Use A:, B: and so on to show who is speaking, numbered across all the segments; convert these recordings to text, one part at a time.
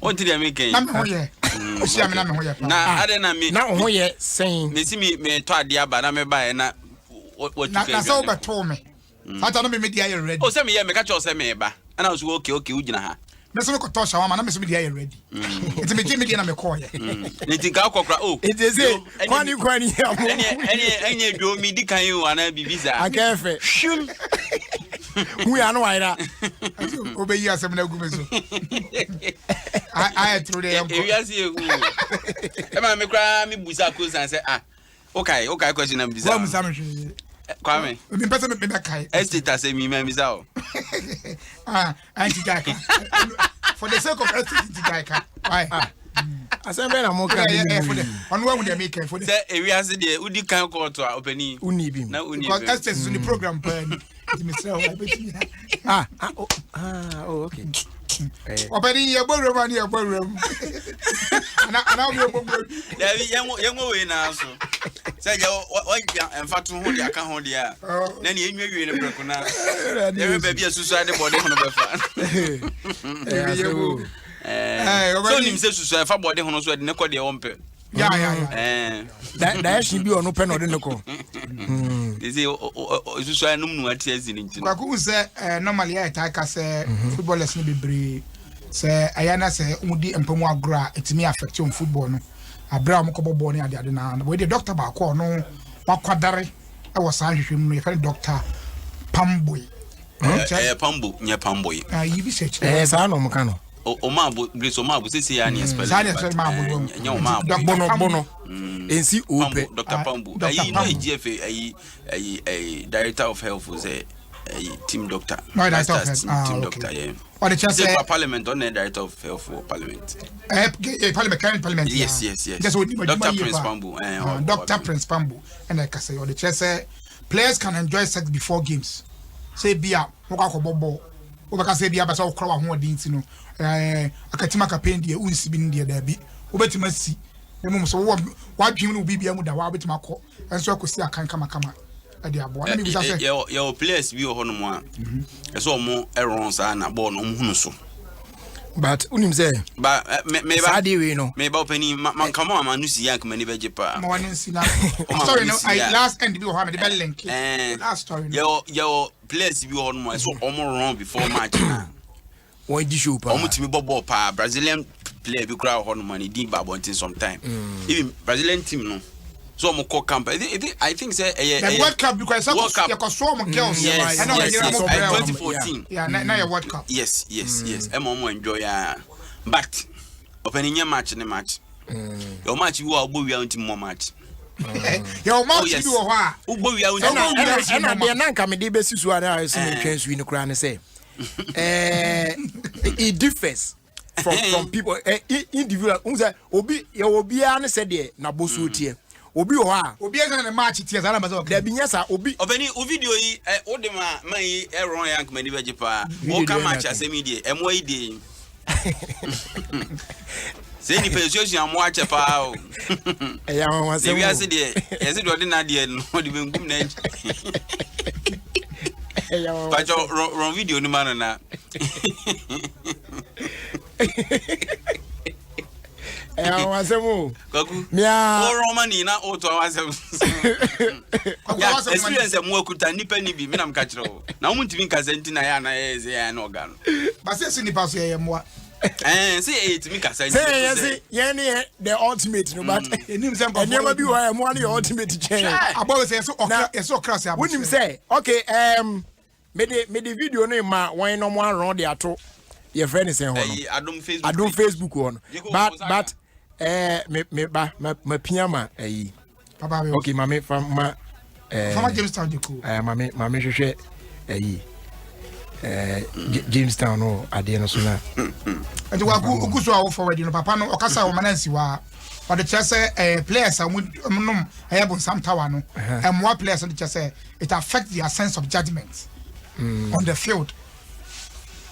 A: What did I make?
B: Na me ho ye. O sia me na me ho ye pa.
A: Na ade na me.
C: Na ho ye sen.
A: Me si me to ade aba na me ba na what you
B: na so be to me. Ata no me dia ready.
A: O se me ye me ka cho se me ba. Ana so okay ugina ha.
B: Me so me ko to shawama na me so me dia ready. Enti me me dia na me call ye.
A: Nti ka kokra oh.
C: It is it. Kwani ya mo.
A: Enye do mi di kan you ana bibisa.
C: Akefe. Shum. We are no wire.
B: Obeyi asem na gumeso. I through there.
A: E wi ase egu. E ma me kra me busa ko san say okay question na bisa.
B: Wa musa me hwe.
A: Kwame.
B: Me pese me kai.
A: Estate ase mi ma bisa o.
B: Anti-Gaika. For the sake of anti-Gaika. Why?
C: Asembe na mo ka
B: for the on one dey make for the
A: say e wi ase de udi kan ko to openi.
C: Uni bi.
A: Na uni.
B: Because estate is in the program plan.
C: Okay.
B: Openi ye borum and ye borum. Ana we borum.
A: Davi yenwo we na so. Say je o emfatu ho dia ka ho dia. Na ne enwie ne breko na. Ye be bia susu ade body ho no be fa. So nim se susu e fa body ho no so de ne ko de wompe.
B: Yeah.
C: That should be on open or the call.
A: Is it susu anum no atiazi ni nti.
B: Kwa ku say normally I take say footballers no be brave. Say ayana say umudi empamu agro etimi affect on football no. Abra mo ko bobo ni ade na we the doctor ba ko no wakwadare e was ahwehwem no ye fa doctor Pamboy.
A: Pambo nya Pamboy.
B: You be search.
C: Sa no mo ka no.
A: O ma bo grace o ma bo sesi ya ni spell.
B: Sa ni spell ma bo.
A: Nya o ma
C: bono. Ensi ope
A: Dr. Pambo. Ayi no GFA ayi director of health say team doctor.
B: No, director of health.
A: Team doctor, yeah.
B: Or the chance say
A: parliament on the director of health for parliament.
B: Parliament.
A: Yes.
B: That's what
A: Dr. Prince Pambo.
B: Dr. Prince Pambo. And like I say, or the chance say players can enjoy sex before games. Say bia ko bobo. O baka say bia ba say okra wa ho odin ti no. Akatima campaign dia unsi bi ndia da bi. O betima si. Emu so wo wadwin no bibia mu da wa betima kɔ. Enso akosi akan kama. Ade abo. Na me bisa say
A: your players bi ho no mo a. Eso mo erron sa na ball no hunu so.
C: But unim say
A: but me ba
C: we no.
A: Me ba openi man come on man no si yank mani beje pa.
B: Ma wan si na. Sorry no, I last end bi ho ha me the link. Last story.
A: Your players bi ho no mo so omo run before match na.
C: Why di show pa?
A: Omo timi bobo pa Brazilian player bi kra ho no man di ba bontin sometime. Even Brazilian team no. So mo call camp. I think say
B: the World Cup because you cause so many girls.
A: Yes. 2014.
B: Yeah, now your World Cup.
A: Yes. Mo enjoy but opening your match. Your match you are bo we are team more match.
B: Your match you do ho.
A: Ubo we are
C: na be na nka me dey be sisu ana I say twen sui no kra ne say. It differs from people individual. Unza obi an say there na bosu tie. Obi o ha
B: obi eze na match tie za na maza
C: da binya sa obi
A: obeni o video yi o de ma yi eron yank mani beje pa o ka match asemi die emo yi de say ni person am watch pa o
C: ya wan say
A: we ase de ese de ordinary de no de bengum na pa jo ron video ni man na
C: wasemu
A: Kwaku
C: mia
A: o romani na o to wasemu ya experience mu akuta nipa ni bi me na mka kire o na wo ntimi nka senti na ya na eze ya na oga no
B: ba se nipa so ye moa
A: say ntimi ka senti
C: say yes ye ne the ultimate no but
B: enim se mpa
C: never be why mo the ultimate chain
B: about say so cross ya
C: wonim say okay me the video no ma wan no mo aron de ato your friend is saying
A: Adom
C: Facebook one but me piama okay mama from
B: Jamestown de ko
C: mama hwehwe Jamestown no ade no so na
B: enti wa ku so awo forward no papa no okasa wo manansi wa or the chess players am ayabon sam tower no more players on the chess it affects their sense of judgment on the field.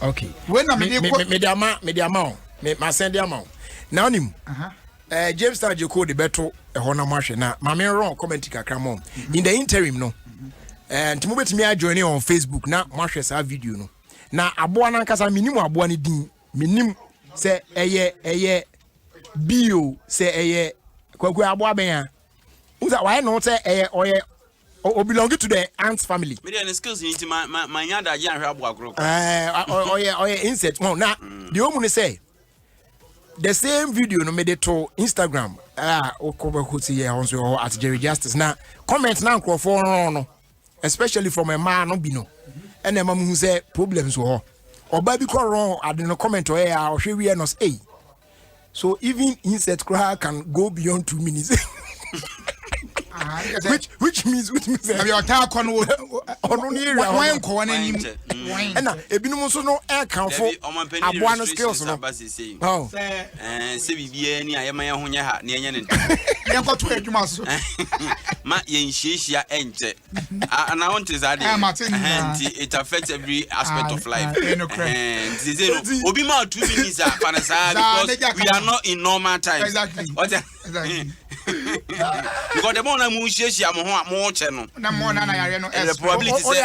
C: Okay.
B: When I
C: me send the amount. Now nim. James Star code the beto hona mahwe na mame wrong comment kakra mom. In the interim no. And timo betimi join on Facebook na mahwe sa video no. Na aboa na nkasa minimu aboa ne din. Minim say eye bio say eye kwaku aboa ben a uza why not say eye or belong to the ants family.
A: Me dey skills into my yada ya hwe aboa group.
C: Insect. Oh, now the woman say the same video no made it to Instagram. Okobe Kuti here also at Jerry Justice. Now comment now for no, especially from a man no bino. And the mom who say problems were or baby call wrong. I didn't comment or here or she we nos a. So even insect cry can go beyond 2 minutes. which means
B: your attack on
C: and ebinum so no air can for aboa skills no
A: oh se bibia ni ayema ye honya ha ne enye ne
B: yanko to adwuma so
A: ma ye nhihia enche and I want to say and it affects every aspect of life and zero obi ma 2 minutes because we are not in normal time
B: exactly
A: because the more mu hihia mo ho mo che no
B: na mo na yare no
A: the probability say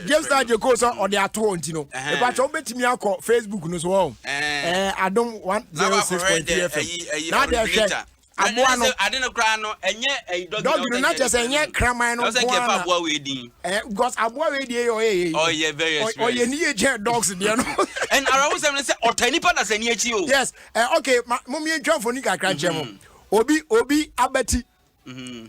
C: James Tajeko so or the ato ntino e ba cho betimi akọ Facebook no so Adom 106.3 na dey share aboa no
A: ade no kra no enye
C: dog no na just enye kraman no
A: so ke pa aboa we din
C: because aboa we dey
A: oh yeah very experienced
C: oh yeah ni je dogs there no
A: and around them say otani pa na se ni echi o
C: yes okay mommy ntwafo ni kakra chemo obi abati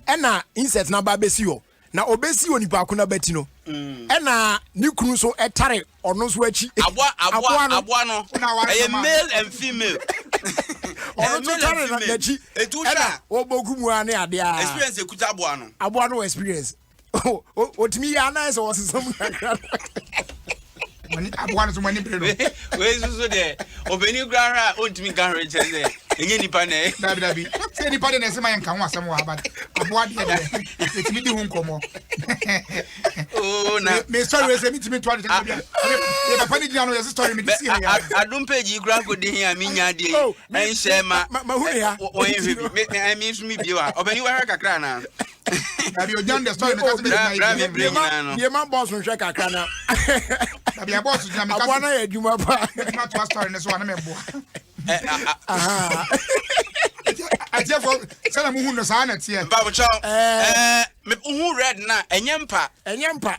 C: ena insect na ba besi yo na obesi onipa ko na bati no ena ni kunu so etare ono so achi
A: aboa no e male and female
C: ono so tare na achi
A: etusha
C: obogumu ane ade a
A: experience ekuta
C: aboa no experience otimi ya na so wasesam kakra
B: mani aboa no so mani bre no
A: we so de obeni grara ontimi garre cheze enye nipa na
B: dabi se nipa de na se mayen kan ho asem wa ba aboa de etimi di hu nkomo
A: oh na
B: me story we say mitimi to ade bia e papa ni gina no yes story me disi ya
A: adum page gra go de here minya de en share ma
C: hu ya
A: o yen me I mean me biwa obeni wa kakra na
B: dabi o jan the story me kasi
A: me na
C: ye man boss no hwe kakra na
B: dabi a boss gina me kasi
C: aboa na ya adwuma pa
B: ma to story ne so na me bo atia for sana mu hu no sa na tie
A: babu chow me hu red na enyempa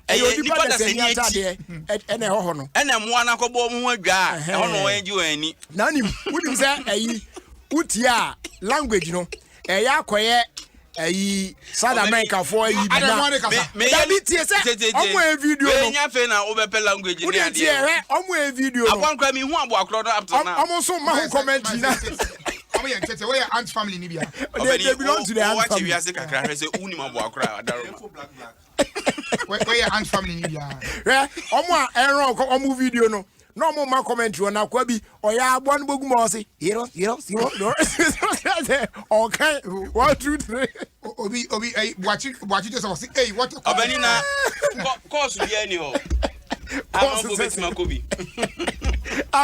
C: e odipa da se ni atade ene ho no
A: ene mo na kobo mu hu adwa e ho no wan ji wani
C: na nim wudim se ayi utia language no e ya koye ayi South America for ayi bi na me tie se omo e video no
A: enya fe na obepe language ni ade
C: e omo e video no
A: akwankwa mi hu abo akro up to now
C: omo so ma hu comment na
B: omo ye tete we ant family ni bia
C: they belong to the ant family
A: we ase kakra se uni ma abo akro adaroma
B: we ye ant family ni bia
C: omo a enro omo video no no mo ma comment you na kwa bi oya abo no bogu mo se hero okay 1 2 3
B: obi watch just say hey what
A: obani na course bi ani ho course go bet ma kobi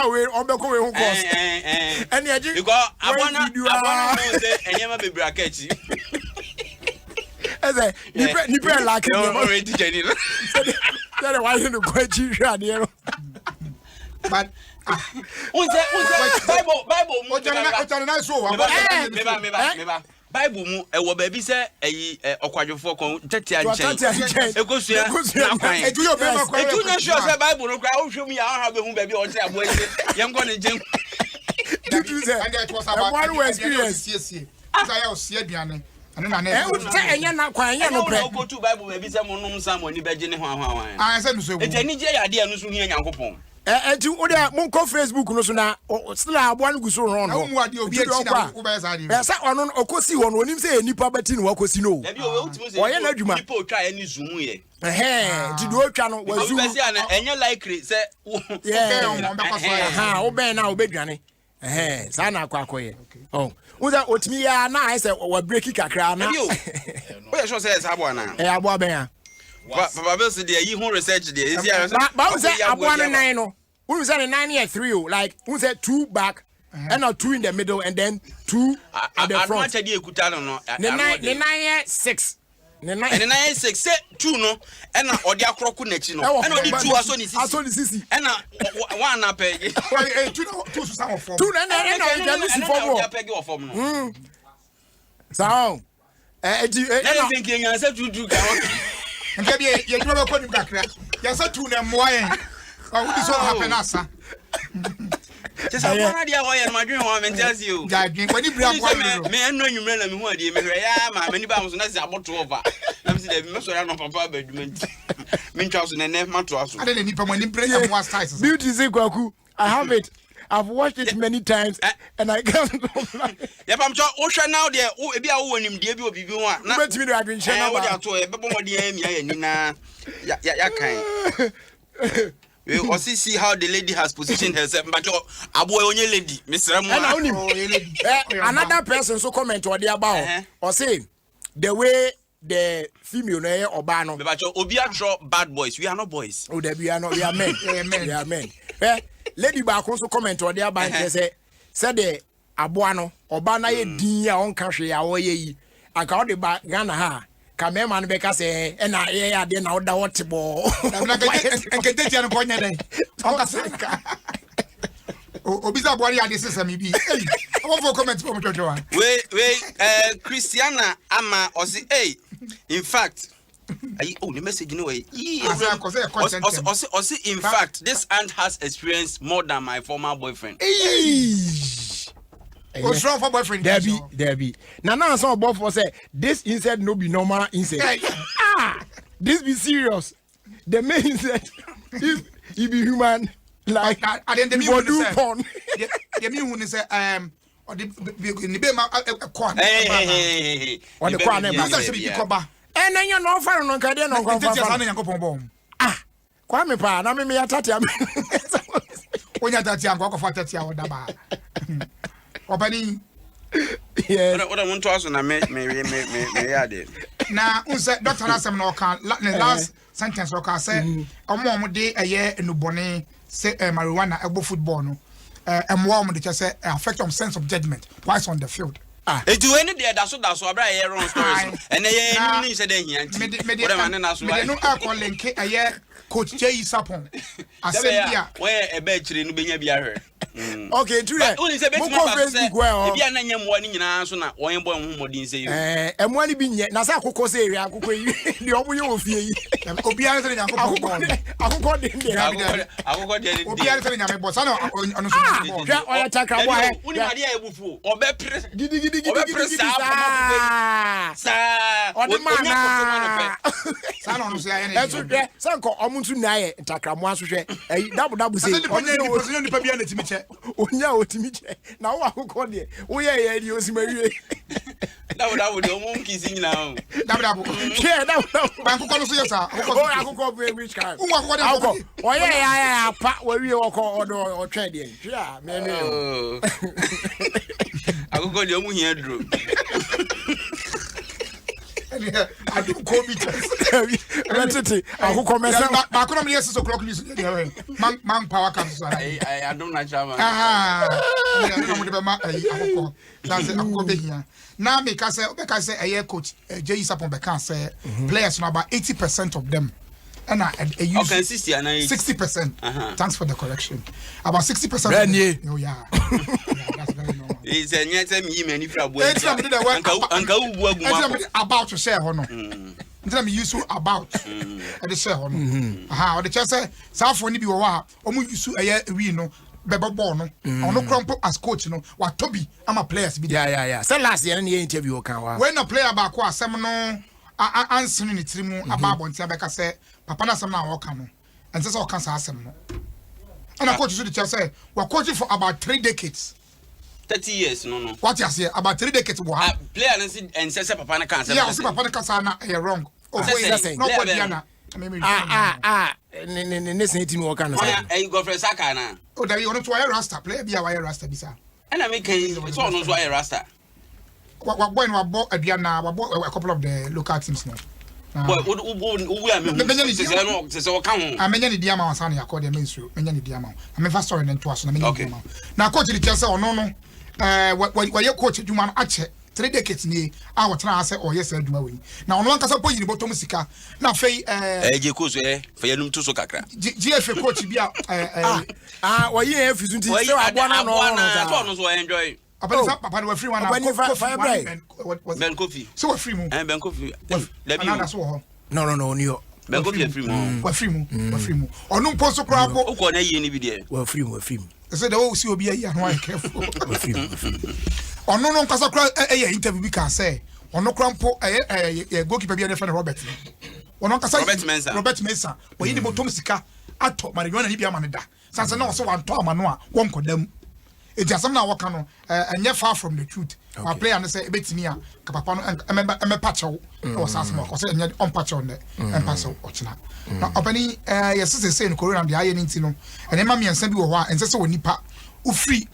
C: we obeko we hu course eni aji
A: because abona mo se enyema be brakachi
C: eze nipe like
A: no already jeni no
C: say why you no go chi hwa de no
B: but
A: Bible
B: o jana na so wa
A: meba Bible mu ewo ba bi se eyi okwadwofo kon tetia nchen ekosua na kwan
B: edu yo be ma kwa
A: edu na sure se Bible no kwa o hwemu ya ha be hu ba bi o te abo ese yem go ne jen
B: did say and it was about one experience say ya o sie aduane ane na na
C: te enya na kwan enya no pre
A: go to Bible ba bi se monum sam oni beje ne ho ahwan
B: an say no so
A: etani je ya de anu so hu Nyankopon
C: enti o de mon ko Facebook no so na still aboa no guso ron no
B: mu ade obi echi na wo ba sa de
C: sa ono okosi ho no onim say enipa bati no wakosi no
A: na bi o ultimo say
C: oye na adwuma
A: nipa otwa eni zoom ye
C: ti do otwa no wazu
A: o be say na enye likely say
C: o be na obedwane sa na akwakoye oh uza otimi ya na I say wa break kakra na
A: o ye sure say aboa na
C: aboa ben ya
A: Papa Bill said there you research there. Is there?
C: But say aboa no 9 no. Who say 9 here 3 like who say 2 back and not 2 in the middle and then 2 at the front.
A: The 9
C: here 6.
A: and then I say 2 no and odi akroko nachi no and odi 2 aso ni sisi and one na pege
B: 2 some of 4
C: 2 na si form no so
A: I think you answer to ka
B: nke bi ye dwuma ko nim kakra ya sa 2 na moa yen o so happen asa
A: just I want dia why my dream one mentas you
B: ja dream when bra kwa
A: me eno nwumre na me hu ade me hwe ya ma me ni ba so na si aboto over na me dey me so ya no papa badwuma me ntwa so na ne mato aso
B: ade ni pa mo ni bra ya mo styles
C: beauty say kwaku I have it. I've watched it many times and I can't
A: yeah pam cho wo hwe now there wo e bia wo wonim de bi obibi ho a na
C: betimi do adwenche na
A: wo dey ato e bebo mo de ami ya ni na ya kan we also see how the lady has positioned herself but aboy onye lady Mr. Mu
C: another person so comment or the about or say the way the female no oba no
A: but obi atro bad boys we are not boys
C: oh we are not we are men we are men lady ba so comment or the about say the aboa no oba na ye din a on ka hwe ya wo ye yi aka o de ba Ghana ha Kame man beka say na ye ade na oda wotebo
B: na nkete ti an ko nya den on ka say obiza boari ade sesame bi I want for comment from Jojo
A: we Christiana ama o say in fact the message no way in fact this aunt has experienced more than my former boyfriend
B: what's wrong for boyfriend
C: Debbie now some about for say this insect no be normal insect this be serious the main insect if he be human like
B: I didn't mean
C: do porn
B: the me who say or the be ma corn
C: or the corn
B: na should be koba
C: and then you no far no kade no go
B: fa na yankopon bom
C: kwa me pa na me atati am
B: onya tati an go fa tati a oda ba Opani
C: yes
A: what I want to ask na me yade
B: na unse doctor asem na oka last sentence oka say omo de eye enubone say marijuana ebo football no emwa de say affect on sense of judgment twice on the field
A: do any there that so abra here wrong stories and any say dey here what am I na so
B: me no akọ link eye coach Jay Sapon asembia
A: where e be kire no benya bia hwe
C: okay true
A: only say betima Facebook well bia na nyemwa ni nyina so na won boy ho modin say you
C: emwa ni bi nye na say akokọ say wi akokọ yi de obo ye ofie yi
B: obi an say nyankopon
C: akokọ de
B: obi an say nyame boss na ono so
C: hwa oya takra bo he
A: uni ma de ya ebufu obe pre
C: gidi
A: sa
C: odi mana
B: sa na ono so ya na
C: eso hwe sanko omuntu na ye ntakramo aso hwe dabu say
B: onye ni pa bia na timi che
C: onya otimi che na wo akokọ de wo ye ye di osimawie
A: dabu de omo nkisi nyina ho
B: dabu
C: hwe dabu
B: akokọ no so ye sa
C: akokọ be which kind
B: akokọ de
C: oye ya pa wawie wokọ odo otwe de hwe a me me
A: akokọ de omo hia duro
B: Adom committees.
C: Retete. Akoko mesa.
B: Ba kono me yeso o'clock news dey man power comes so.
A: I don't na chama.
B: Na mo de be ma akoko. Na say akoko be hia. Na me ka say aye coach Jay Sapon be kan say players no about 80% of them. And I use
A: okay 60%.
B: Thanks for the correction. About 60%. Oh yeah. That's very normal.
A: It's a nyete me many fra boy.
B: Anka ubu aguma. About to share hono. Nti me use about. E dey share hono. O dey say safo ni bi wo ha. Omo use eye wi no bebo ball no. Ono crumple as coach no. Wa Toby ama players bi.
C: Yeah. Say last year na interview kan wa.
B: When a player ba ko asem no answer ni tirimu ababo nti abeka say papa na asem na wo kan no. And say o kan sa asem no. And a coach should say we are coaching for about 3 decades.
A: 30 years no
B: what you say about 3 decades wo
A: player and say papa na kan say
B: yeah say papa na kan say na wrong oh wait no what Diana
C: ne say team wo kan say
A: you go for Saka na
B: oh that you want to wear rasta player bia wear rasta bisa
A: and I make so on so wear rasta
B: what boy no abo Diana a couple of the local teams now
A: boy we am say o kan ho
B: amenya ni Diama wansa na yakọ de mensu menya ni Diama am fa story na to aso na menya Diama na coach di say ono no why coach Juma ache 3 decades ni a wotena ase o yes adwuma we na ono ankasa po yini bottom sika na fei
A: je ko so fa yanum to so kakra
B: GFA coach bia
C: wa ye efisu nti se aboa na
A: no so enjoy
B: papa no free one
A: Ben Kofi
B: so we free mu
A: Ben Kofi
B: da bi no
C: no
A: Ben Kofi free mu
B: we free mu ono mpo so kra po
A: ko na yie ni bi de
C: we free mu
B: say the see obi ayi no I careful we free ono no nkasa kra interview bi ka say ono kra mpo goalkeeper bi na friend Robert ono nkasa Robert Mensah we yini bottom sika ato marijuana ni bi ama ne da sanse na so wan to ama no a won kodam it is something na waka no enye far from the truth our player no say ebetimi a ka papa no em patch o was mo ko say enye on patch on the em pass o china na opani yes say no corona de aye nti no ene ma miensa bi wo ho a ense se wonipa ufie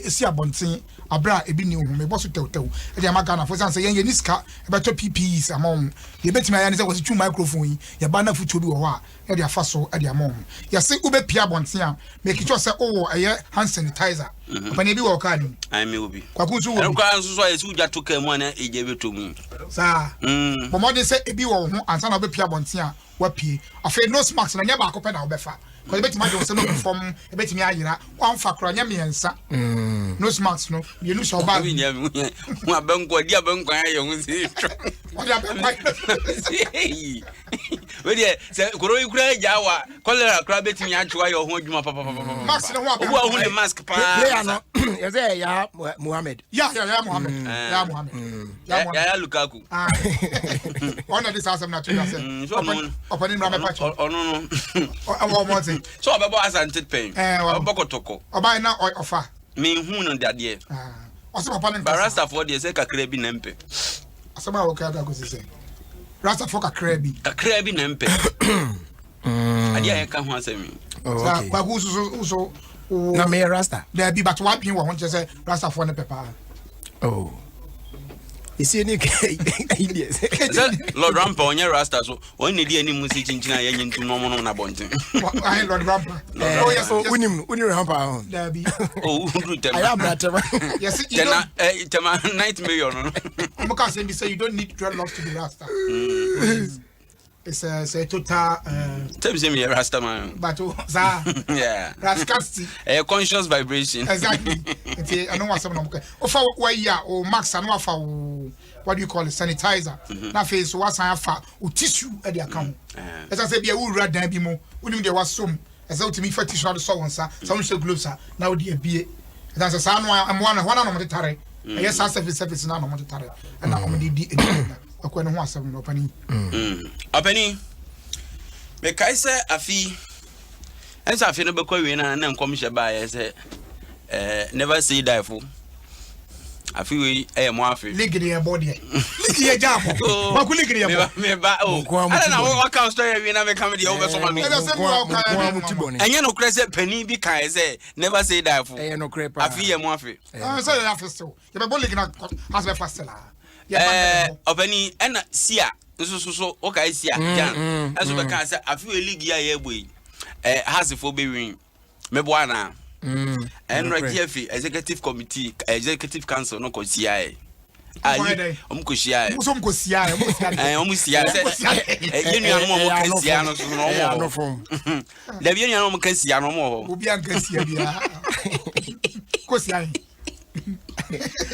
B: esi abonten abra ebi ni ohun me boso tew e dey amaga na for say yen niska e beto PPEs among ye betimi aya ne say was 2 microphone yi ye ba na futuo bi wo ho a e dey afaso e dey among ye say ube pia abonten a make sure say oh eye hand sanitizer opani bi wo ka ni
A: ai me obi
B: kwakunsu wo
A: kwa nso so ye su ja to ka mu na eje beto mu
B: sa bo mo dey say ebi wo ho ansa na ube pia abonten a wa pie afa nose mask na nya ba akopɛ na obefa ko ebetimi ajo se no perform ebetimi ayira wan fa kro nya miensa nose mask no ye lu so ba
A: mu abanko dia abanko aye hu si
B: o dia abanko
A: we dia se koro ikura jawa cholera kra betimi achwa ye ho adwuma papa
B: mask no ho
A: obu ahu ne mask pa
C: player no ye say ya Mohammed
B: ya Mohammed
A: ya Lukaku
B: ona this asem na tell say opening ram patch
A: ono
B: no mo say
A: so obebo asante pen obokotoko
B: obai na ofa
A: me hu no dade
B: oso papa ne
A: barasta for dey say kakra bi na mpe
B: asema wo ka da go say rasta for kakra bi
A: na mpe ade aye ka ho asemi
B: okay kwa ku so
C: na me rasta
B: there be but one pin wo ho say rasta for ne pepa
C: isi ni ideas
A: Lord Rampa onye rasta so on ne di ani musi chinchina ya nyentu no mo na bonten
B: I Lord Rampa
C: yes uni Rampa on
B: there be
C: I am that
B: yes
A: tema night million no
B: because say you don't need dreadlocks to be rasta it's a total
A: tell me rasta man
B: but yeah rascality
A: a conscious vibration
B: exactly I know what some no ofa wa ya o max anu afa what do you call it sanitizer na face wa san afa o tissue e dey account as I say bia wo wura dan bi mo unim dey wasom as I timi fa tissue na so wonsa some say gloves na wo dey abie as I say anu am wana no mo tare yes service na no mo tare na o di akwene ho asem no pani
A: opani me kai se afi ensa afi no bekwa wi na nkom hye ba ye se never say die for afi we mo afi
B: league dey body league ye jabo ma ku league dey
A: me ba ala na wo ka story wi na me come dey over so ma me enye no kure se pani bi kai se never say die for
C: no kure pa
A: afi ye mo afi
B: so ye afi so ye be league na has be fastela
A: opani ena sia so o kai sia jan aso be kan say afi we league ya ye boy has for be win me bo ana GFA executive committee executive council no ko sia ko sia
B: ko sia
A: ye nu anu mo kan sia no so no mo da bi anu mo kan sia no mo
B: obi an kan sia bia ko sia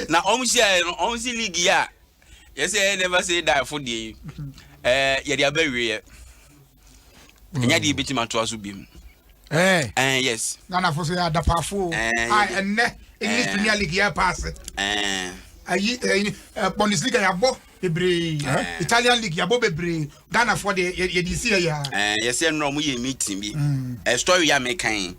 A: na sia no si league ya yes never say die for the ye dia ba wi enya di bitima to aso bim yes
B: na for say adapafo enne English Premier League ya pass ayi Bundesliga ya bo bebre Italian League ya bo bebre Ghana for the ye di see ya
A: yes no mo ye meeting bi story ya me kan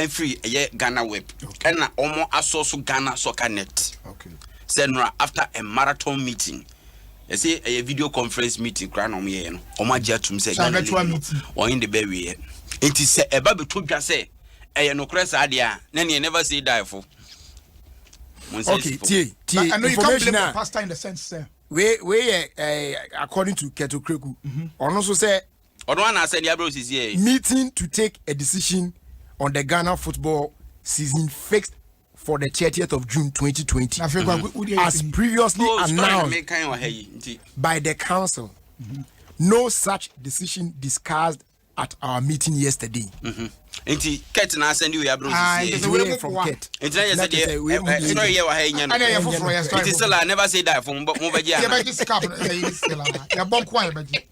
A: free ye Ghana web and na omo asoso Ghana soccer net
B: okay
A: senra after a marathon meeting you see a video conference meeting kra no me no omo ajatum say
B: Ghana meeting
A: on in the berry it is a baby to dwa say e no kra sa dia na ne never say die for
C: okay tie
B: I know you can't blame the pastor in the sense sir
C: we according to Keto Kreku ono so say
A: ono na say dia bro sisi
C: meeting to take a decision on the Ghana football season fixed for the 30th of June 2020, as previously announced by the council. No such decision discussed at our meeting yesterday.
A: Enti Ket na send you bro.
C: From Ket.
A: Enti na say story here wa ha nya no. It is still I never say that for mo beji ana.
B: Ya beji scarf na ya still ya bon kwa ya beji.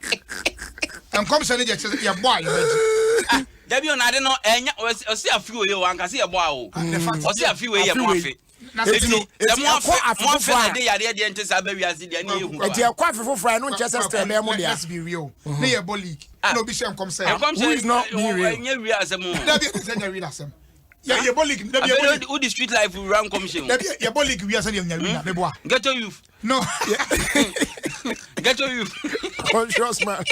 B: Em come say ya boy ya beji.
A: Dabi on ade no enya o se afi we o anka se ya boy o. O se afi we ya mo afi. Na se no mo afi na de yare de ente sa ba wiase de na ehu.
C: Enti akwa afi foforo no nche se step be mo dia.
B: Let's be real. Na ya league. No be shame come say.
A: Who is not being real? Enya wi asem.
B: Dabi say nya wi asem. Ya league. Dabi
A: who the street life run commission.
B: Dabi ya league wi asem nya wi na me boa.
A: Get your youth.
B: No.
A: Get your youth.
C: Conscious man.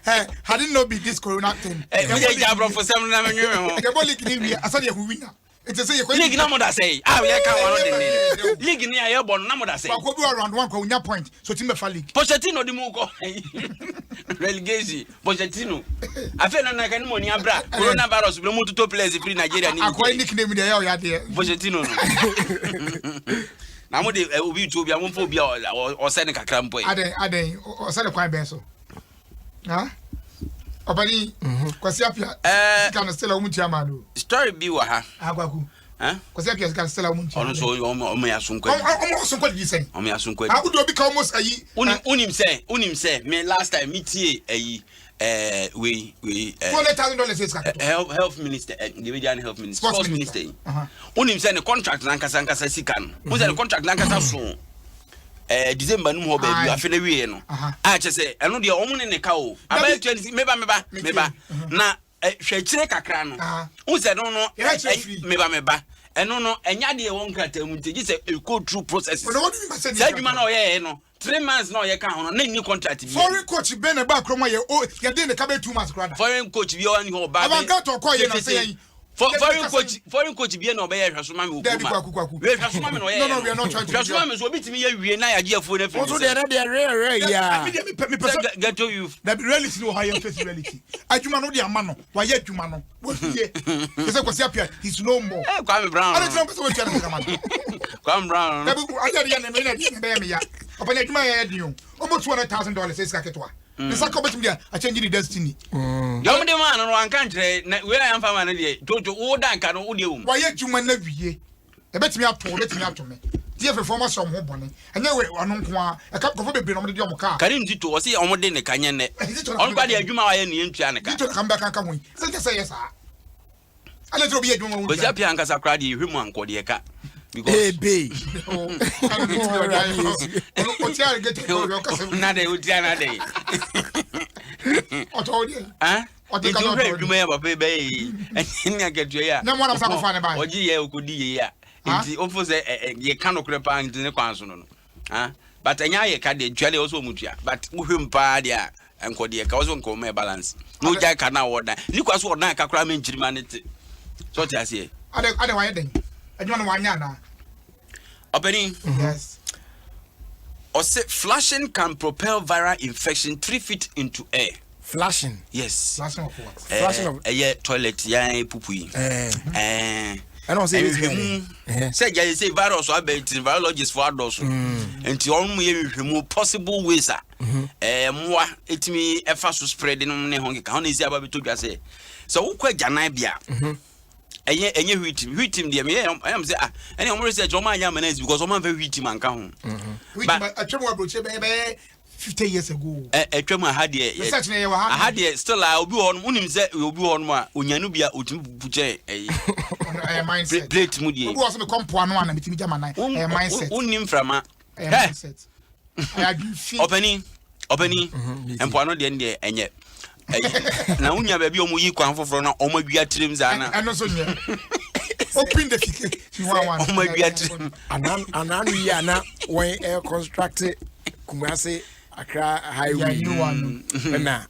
B: Hey, had it not be this corona thing.
A: We ja bro for some na me nwe ho.
B: The league ni wi asem ya hu winner. It's say
A: league na mo da say. Ah we can one de league ni aye bon na mo da say.
B: Ko bi around one ko nya point. So team fa league.
A: Pochettino di mo ko. Relegation Pochettino. Afi na kan mo ni abra. Coronavirus bi mo tuto players free Nigeria ni.
B: Akwa nickname dey ya dey.
A: Pochettino no. Na mo de obi tu obi amon fo obi o se ne kakra mpo.
B: Aden o se ne kwan ben so. Ha? Obani kwasi apia kan still a mutia manu.
A: Story bi wa ha.
B: Agwaku. Kwasi apia kan still a mutia.
A: Ono so o me asunkwa.
B: O asunkwa di sen.
A: O me asunkwa.
B: How do be almost ayi?
A: Unim say me last time meetie ayi we
B: $400,000 is capital.
A: Health minister, Division health minister, sports minister. Unim say the contract nankasa sika no. Mo say the contract nankasa so December no ho ba bi afele wie no. A che say eno de omo ne ka o. Aba 20 meba na hwekire kakra no. Wo say no meba eno no enya de won krata mu nti say e go through processes. Say djuma na oye no 3 months na oye ka ho no na ni contract bi.
B: Foreign coach be na ba kroma ye o ye de ne ka be 2 months krada.
A: Foreign coach bi o ani ho ba.
B: Aba ka to ko ye na say
A: foreign coach bi na obey hwasoma me okuma. We hwasoma me no ye.
B: No, we are not trying to.
A: Hwasoma me so obitimi ye wie na ya de afo na fi.
C: Also dey rare ya.
A: Get to you.
B: That reality no higher face reality. Adjuma no dey ama no. Wa ye adjuma no. Wo ye. Say kwasi apia he's no more.
A: Kwame Brown.
B: I don't know so we tell me come on.
A: Kwame Brown.
B: Na bu ajari ya na me be me ya. Opanya adjuma ya di o. Almost $200,000 is kaketwa. The saka betimi dia a change the destiny.
A: Yom de man no an kan kire na we am fa man de jojo wo dan ka no wo de wo.
B: Wa ye adjuma na wie. E betimi ato me. Die performance from ho bone. Anya we ono nko a e ka kofo bebre no mo de omo ka.
A: Karim Tito o se omo de ne kanye ne. On kwa de adwuma wa ye ne ntua ne ka.
B: Tito ka mbaka kan mo. Say yes ah. Ale tro bi adwuma wo.
A: Ko ja pia nkasa kra de hwemu anko de ka.
C: Hey, babe.
A: Na de utia na de. Oti ka no adwuma ya baba be. Eni aketua ya.
B: Na mo na sa ko fa ne ba.
A: Oji ye okodi ye ya. Nti ofo se ye ka no kre pa nti ne kwanso no. But enya ye ka de twale oso mutua. But wohwem pa de a enko de ka oso nko me balance. No ja ka na wodan. Ni kwaso wodan ka kra me nchirima ne te. So ti ase.
B: Ade wa ye den. Adwuma no wanya na.
A: Opening.
B: Yes.
A: Or say flashing can propel viral infection 3 feet into air.
C: Flashing.
A: Yes.
B: Flashing of what?
A: Flashing of toilet ya pupu.
C: I don't say this.
A: Say ya say virus or virologist for adults. And to all me possible ways moi etimi efa so spread no ne honge ka hono isi aba beto dwa say. So wo kwa janai bia. Enye hwitim de me am say any omo research o man yam na because o man fa hwitim anka ho.
B: But atwemo abroche be 50 years ago.
A: Atwemo ahade
B: research na ye wa ha.
A: Ahade still obi ho no unim say obi ho no a onyanu bia otimi puche
B: mindset.
A: Plate mu die.
B: Obi wo so me kompo ano na metimi jama nan. Mindset.
A: Unim frama.
B: Mindset. I agree feel.
A: Opening empo ano de ne enye. Na unya ba bi omo yi kwan foforo na omo bia tirim za na.
B: Eno so nya. Open the fike.
A: Omo bia tirim.
C: Ananu ya na when air construct Kumasi Accra highway na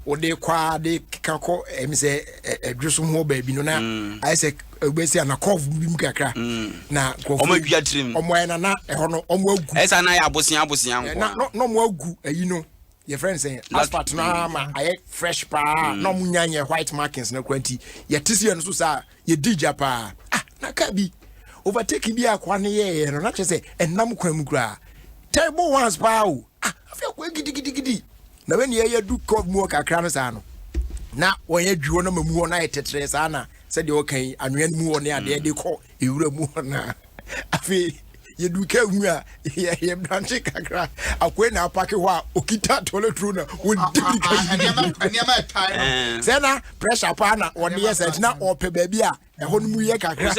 C: ode kwa de kako em say edwuso ho ba bi no na I say ogbesi na cough bi mu kakra na
A: omo bia tirim.
B: Omo na ho no omo agu.
A: Esa na ya abosia nko.
C: No mo agu ayi no. Your friend saying asphalt na ma I fresh pa no munyanye white markings na kwanti ye tisi no so sa ye dija pa Akabi overtake bi akwane ye no na chese enam kwam kura terrible ones pao afia kwa gidi na when ye do cove mu kakra no sa no na won ye dwo no mamu na yetetre sa na se de okan anwan mu won ya de ko ewura mu na afi ye du ka mu a ye branch kakra akwe na apake ho a okita toilet room na won
B: aniama time
C: se na pressure pa na won ye se na ope baby a ehon mu ye kakra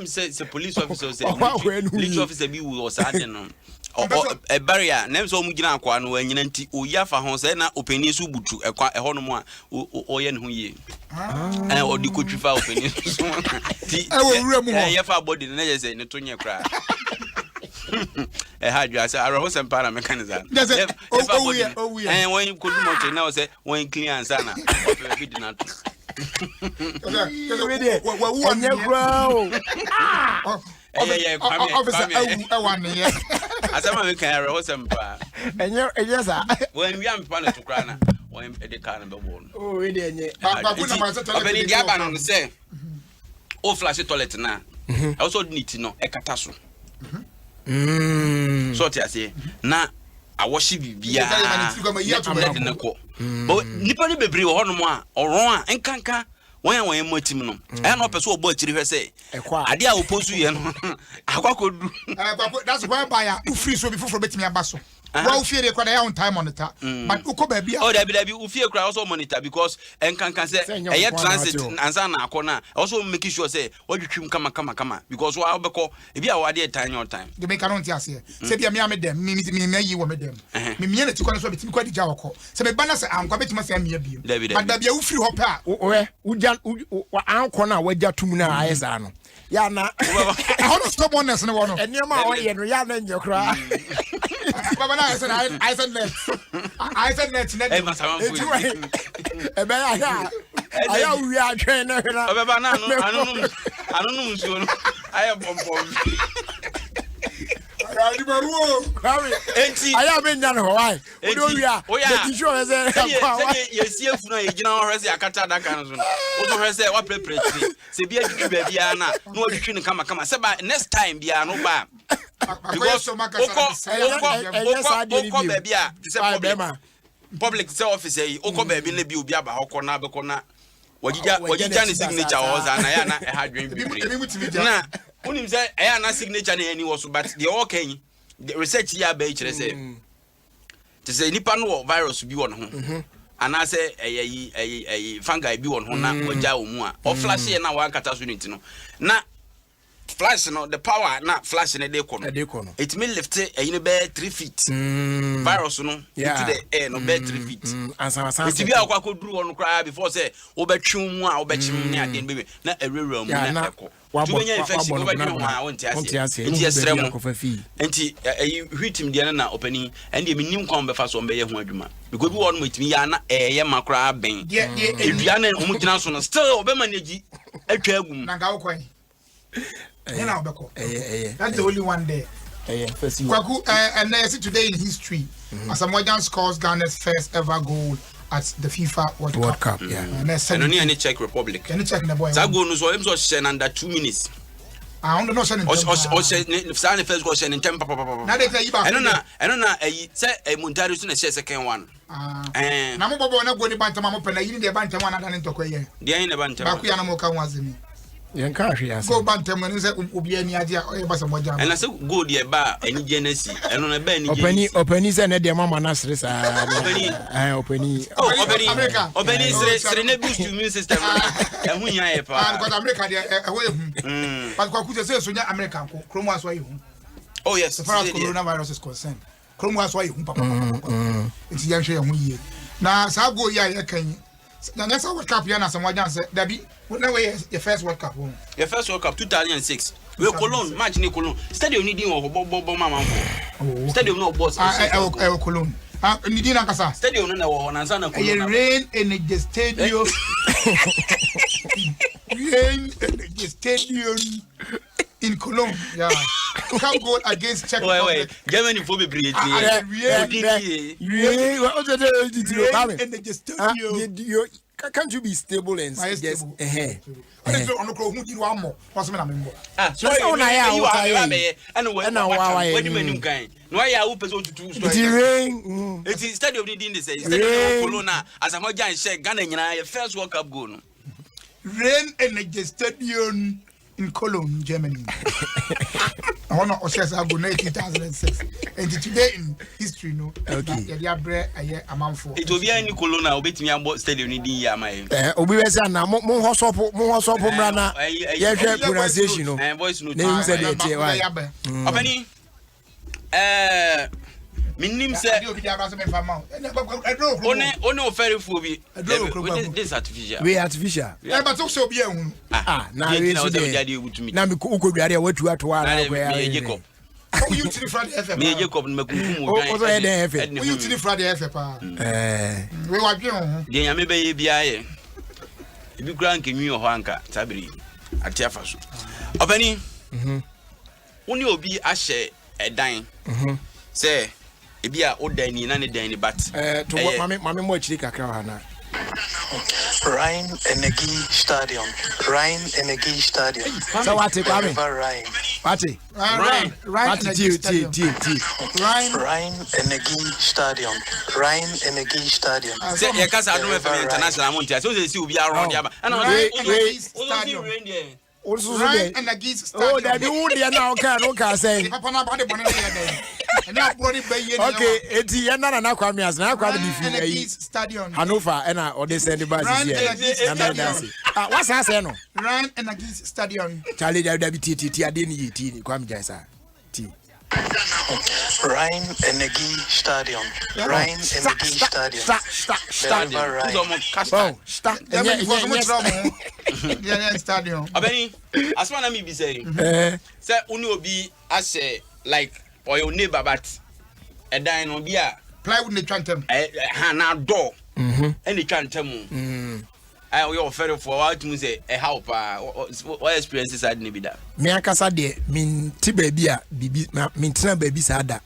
A: say police officer say police officer bi wo sa de no a barrier nem so mu gina akwa no anyina nti oya fa ho say na openi so butu ekwa ehon mu a oye ne ho ye odi ko twifa openi so ti ye fa body na je say ne to nye kra hard say araho sem para mechanism when ko du moto na say when clean answer na bi di na to asama we kan araho sem pa
C: enye sa
A: when we am pa na to kra na when e ka na be bon
C: we dey enye
A: obeni dia ba no say o flash toilet na also need no e kata so so ti ase na awohye bibia na ko but nipa ni bebre wo hono a oron a enkanka wan matim no e na opeso obo akiri hwe say ade a oposu ye no akwakodu
B: that's why buy a free so before betimi abaso wa ufie dey kwada ya on time monitor but uko ba bia
A: dabi ufie kra also monitor because enkanka say eye transit ansa na akona also make sure say wadwetwim kama because wa obeko e bia wa dey time your time
B: they make an onti ase say bia me amedem me yi wo medem me me na ti kwana so betimi kwadi ja woko say me bana say ankwa betimi say me bia but da bia ufiri ho pa
C: uja ankwa na wagya tum na ayesa no ya na
B: how to stop oneness no wono
C: eniema o ye no ya na nyekra
B: baba na I said net
A: e masama fu
C: e be ya wi atwen na hena
A: baba na anonum nsuo no aye bombom
B: ari baruo
C: kwami enti aya be nya no why odo wi a the show say
A: yesi efu na yegina ho hwese akata daka no so no odo hwese wa preparate se bia dwudwu ba bia na no odwudwu ne kama se ba next time bia no ba because oko baby a say public say office yi oko baby na bi obi aba hoko na be ko na wajija ne signature o za na ya na e ha dwen bi na unim say e na signature na ani wo so but the all can the research ya ba kire say to say nipa no virus bi won ho ana say fungi bi won ho na wajja o mu a o flash ye na wa kata so nti no na flash no the power na flash ne de kono it may lift e be 3 feet virus no into the air no be 3 feet it be akwa koduru won kra before say wo betwum mu a wo bechim ne ade be na ewewura mu na ekọ tu benya infection wo betwum ma won ti ase enti esrem enti hwitim de na opani ende me nim kwa befa so be ye ho adwuma because bi won matimi ya na ye makra ben edua na omu gina so no still obe manage atwa agum
B: na ga wo kwan Now, that's the only one there. Kwaku, and I see today in history, Asamoah scores Ghana's first ever goal at the FIFA World Cup.
A: Yeah. And only any Czech Republic.
B: Any Czech in the boy.
A: That goal was almost under 2 minutes.
B: I don't know.
A: Or first goal in temper.
B: Now they say you back.
A: I don't know. Say a Montari soon a second one.
B: And I'm not going to Bantam open. I didn't get Bantam one and into Koya.
A: The end of Bantam.
B: Bakuyanamo was in me.
C: Go
B: Bantam and say, Ubi any idea or Basamoja.
A: And I said, go dear bar, any Genesis, and on a benny.
C: Opening and their mamma Nasris. Opening. Opening is Renebus to me, sister. And when I have
B: America away. But Kwaku says, so American Chrome was why you. Oh, yes, as far as coronavirus is concerned. Chrome was why you. It's young share. Now, Sago ya can. That's our World Cup. Yana Samoa said, Debbie. What now your first World Cup?
A: Your first World Cup 2006. We Cologne, match ni Cologne. Stadium needing of Bobo Mama. Stadium no boss.
B: I Cologne. Nidina Kasa.
A: Stadium no one Ansana.
B: Rain in the stadium. Rain in the stadium in Cologne. Yeah. Can't go against Czech Republic.
A: Germany for me breed.
B: Rain in the stadium.
C: can't you be stable and just
B: on the crow who you are more. What's my name?
A: So you and what do you mean? No, I hope to do so. It's instead of the say instead of Corona as a Mojan shake Ghana and first World Cup goal.
B: Rain Energy Stadium in Cologne, Germany. I want to say I go 2006. And today in history, no. Okay. A month for.
A: It will be any Colonna or bet me about stadium in the year, my.
C: Obi Wesana, more hosop, Brana. Yeah, pronunciation.
A: And voice note.
C: Name said it.
A: Openi. Minim say Ono very phobia. This artificial.
C: We artificial.
B: Yeah, but also be
C: now we see. Now we could be area what you are to
A: Jacob.
B: Oh, you to the Friday FM.
A: Me Jacob Makumu.
C: Also head FM.
B: You to the Friday FM. We were doing.
A: The Yamebe Bia. If you grant me or Hanka, Tabri, at Tiafasu. Openi. Only will be a share a dime. Say. Ebia odani na ne dan ni bat
C: to what mama mo chiri kakra hana
D: Rhine Energy Stadium
C: so what take Rhine party
B: Rhine
D: Energy Stadium
A: say e kasa Adom FM international montia so say we around there and
B: Rhine Energy Stadium
C: oh that you there now can say
B: papa na body bone there
C: okay, eti yana na kwame as na kwame di fi
B: stadium
C: Hanover na o dey send bus here na dance what's that say no
B: Rhine Energy Stadium
C: Charlie WTT ade ni yeti ni kwame jaisa ti
D: Rhine Energy Stadium
B: stadium
A: Abeni as one me be saying say uni obi ase like or your neighbor but a dine on beer
B: plywood the chantem
A: na door any chantem I will ferry for what to say a help what experiences I didn't be that
C: me akasa de min ti baby a bibi min tena baby sada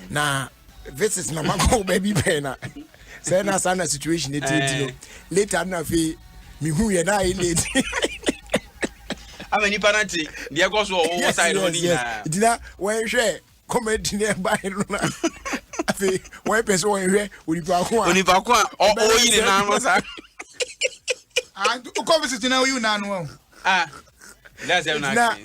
C: na visit na mako baby pena say na sana situation it later na fe me hu ye na late
A: I mean penalty the go so o side on
C: dina when share comment nearby na afi one person when hwe onipa ko
A: o yi na no sa
B: and come visit na you na no
A: that's na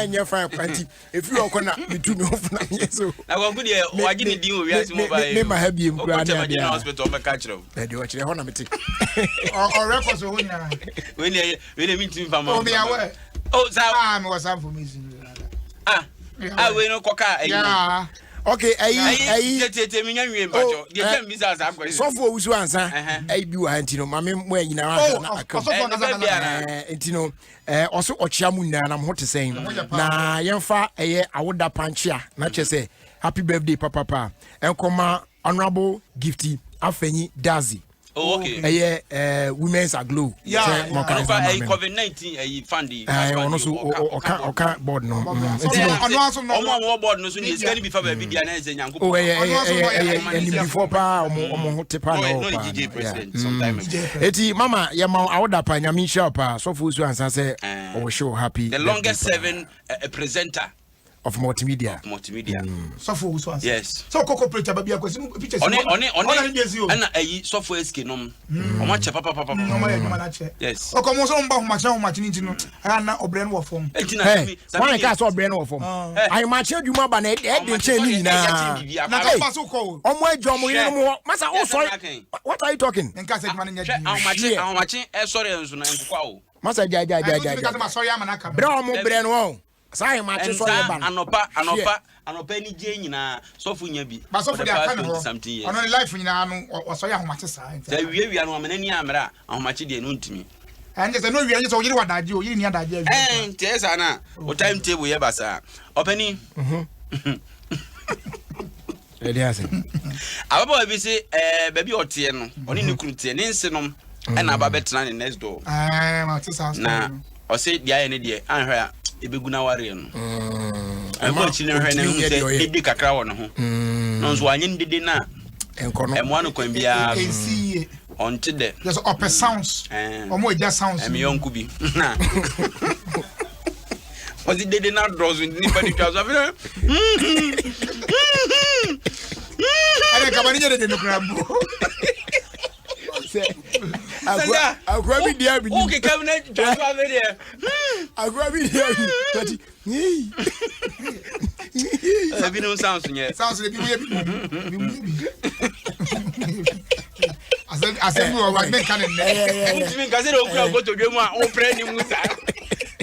C: nya fine party if you okona bitumi ofu na yeso
A: na go good e waji ni din o wi ase mobile
C: me ma ha bi em kura na
A: na hospital be catch them
C: e de o kire ho na meti
B: o records o nya
A: we ne meeting fam
B: o be aware
A: oh sa
B: me was information
A: we no koka
B: yeah
C: okay
A: tete me nyanwe mpacho de tem bisa za akwa
C: so for wusu ansa bi wa antino mame mo anyina wa na aka antino oso ochia mu nyina na mo te sen na yemfa awoda panchia na chese happy birthday papa enkoma honorable gifty afenyi dazi
A: oh okay
C: women's aglow
A: COVID-19 fundy
C: ono so oka board no
A: ono board no so ni scan before baby dia na ese nyanko
C: and before pa omo hotepa
A: no DJ president sometime
C: eti mama ya ma awoda pa nyame show pa so for so ansa say o show happy
A: the longest serving presenter
C: of multimedia
B: so for so
A: yes
B: so corporate baby akwesi pictures
A: on na ayi software ski nom o ma che papa
B: no ma nyuma na che
A: yes
B: o komo so mba ho ma ni ntino na obrɛ no wo fom
C: one ka so obrɛ no wo fom ai ma che dwuma ba na e de che ni na
B: ka so ko
C: o mo adwo mo yin mo masa o sorry what are you talking
B: nka se dwuma na nya
A: how much e sorry enso na nkwa o
C: masa ja
B: ka sorry ama na ka
C: bra o mo brɛ no o sai ma che sorry ba
A: anopa ni je nyina sofu nya bi
B: ba sofu dia ka no ono ni life nyina no o so ya homache sai
A: da wiawia no amanani amra ahomache de no ntimi
B: anje se no wiya nje so yiri wadaje o yiri ni adaje
A: tie sa na o time table ye basa opani
C: Elias
A: ababa bi se baby otie no oni ni kuru tie ne nsenom na aba betena ne next door
B: ma tie sa
A: na o se dia ye ne de anhwe a ebeguna ware no amo chi ne hwe ne hu se edi kakra wo no ho no so anyi ndede na enkono emo anu kwan bia On today.
B: Just upper sounds. Or more just sounds.
A: I'm young could be. Was it did not draws with anybody to have it?
B: I come in the Grambo.
C: I'll grab it there.
A: Okay, come in. Just have it there.
C: I'll grab it there.
A: Have you no sounds yet?
B: Sounds like I said, no, I can't. I
A: go to the one open.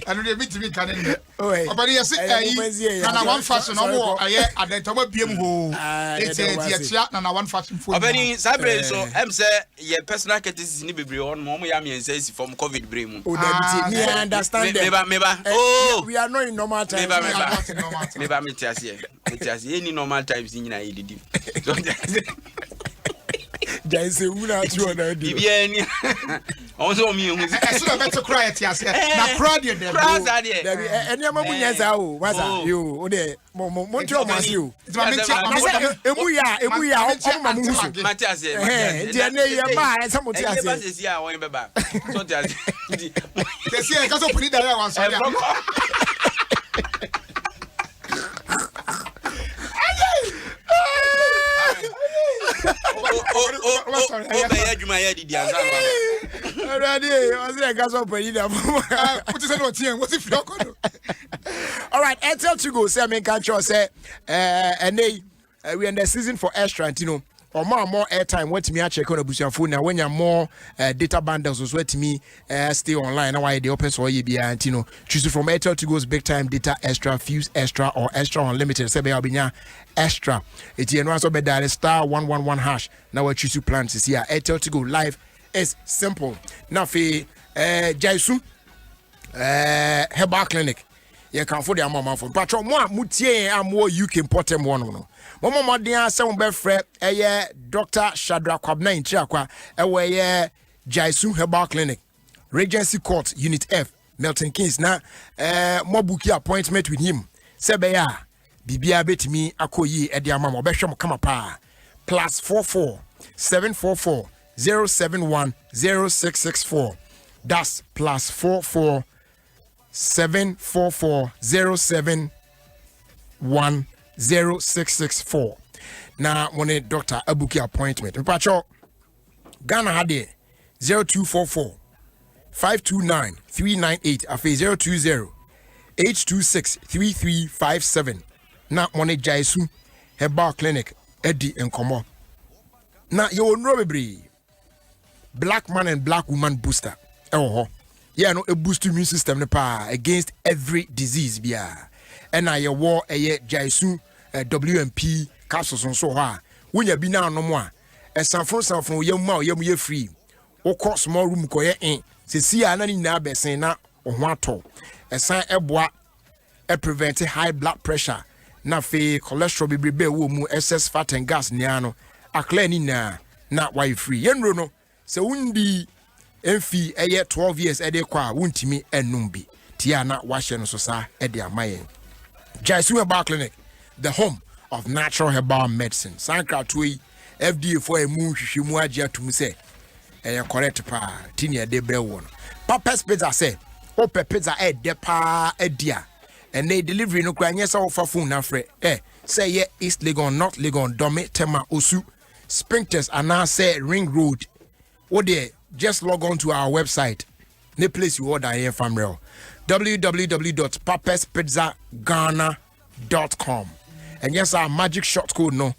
B: I don't know if we can. Oh, but yes, and one fashion or more. I at the top of BM. It's a chat and one fashion for
A: any Sabre. So I'm say, your personal cases in the on Momo Yami and says from COVID Brim.
C: Oh, I understand.
A: Oh,
C: we are not in normal time.
A: Never meet us here. It has any normal times in IED.
C: Jaise una chuona
A: di. Also me
B: I should have better cry at yes. Na cry there.
A: Cry there.
C: Eni ama munyanza o. Wasa yo o de mo ncho masi o. Emu ya o ma mu so.
A: Matias e.
C: Dia na ye ma esa mo ti ase.
A: E ba se sia won be ba. So ti ase.
B: Te sia ka so puni da ya wan so ya.
C: All right, Airtel to go. Say I mean, catch you say, and we in the season for extra, you know. Or more airtime. What me check on a bush phone now. When you're more data bundles, was what me stay online. Now why the open so you be and you know choose from Airtel to go's big time data extra, fuse extra or extra unlimited. Say be abinya extra. It's you know also be dial *111 hash. Now we choose to plan to see Airtel to go live is simple. Now for Jaisu Herbal Clinic. You can afford the amount for. But more mutie and more you can put them one no. Mama Madia some be frɛ ɛyɛ Dr. Shadrack Kwabna Intriakwa ɛwɔ Jaisu Herbal Clinic Regency Court Unit F Milton Keynes na mobuki appointment with him sebeya bibia betimi akoyi ɛde ama mo bɛhwɛ mo kama pa +44 744 071 0664 that's +44 744 071 0664. Now, when a doctor a bookie appointment, Pacho Ghana had 0244 529 398 afi 020 826 3357. Now, when a Jaisu Herbal Clinic Eddie and Komo. Now, you know black man and black woman booster. Oh, yeah, no a boost immune system against every disease. Bia. And I war a Jaisu WMP capsules on so ha. When you be now no more. A San Francisco ye free. O cost small room koye in. See anani na besena or wato. A sign eboa a prevent high blood pressure. Na fe cholesterol be mu excess fat and gas niano. A cleaning na not why free. Yen no. So undi enfi a year 12 years ede kwa wuntimi enumbi. Tiana washen so sa ede amayen. Jaisu Herbal Clinic, the home of natural herbal medicine. Sankra Tui, FDA for a moon, Shimuaja to say, and correct pa, Tinia de Bell. Papa's pizza say, Ope pizza depa dear, and they delivery no crying yes or for phone afre. Say ye East Legon, North Legon, Dome, Tema, Osu, Sprinkters, and now say Ring Road. Oh dear, just log on to our website. The place you order here from real. www.papaspizzagana.com. And yes, our magic short code no.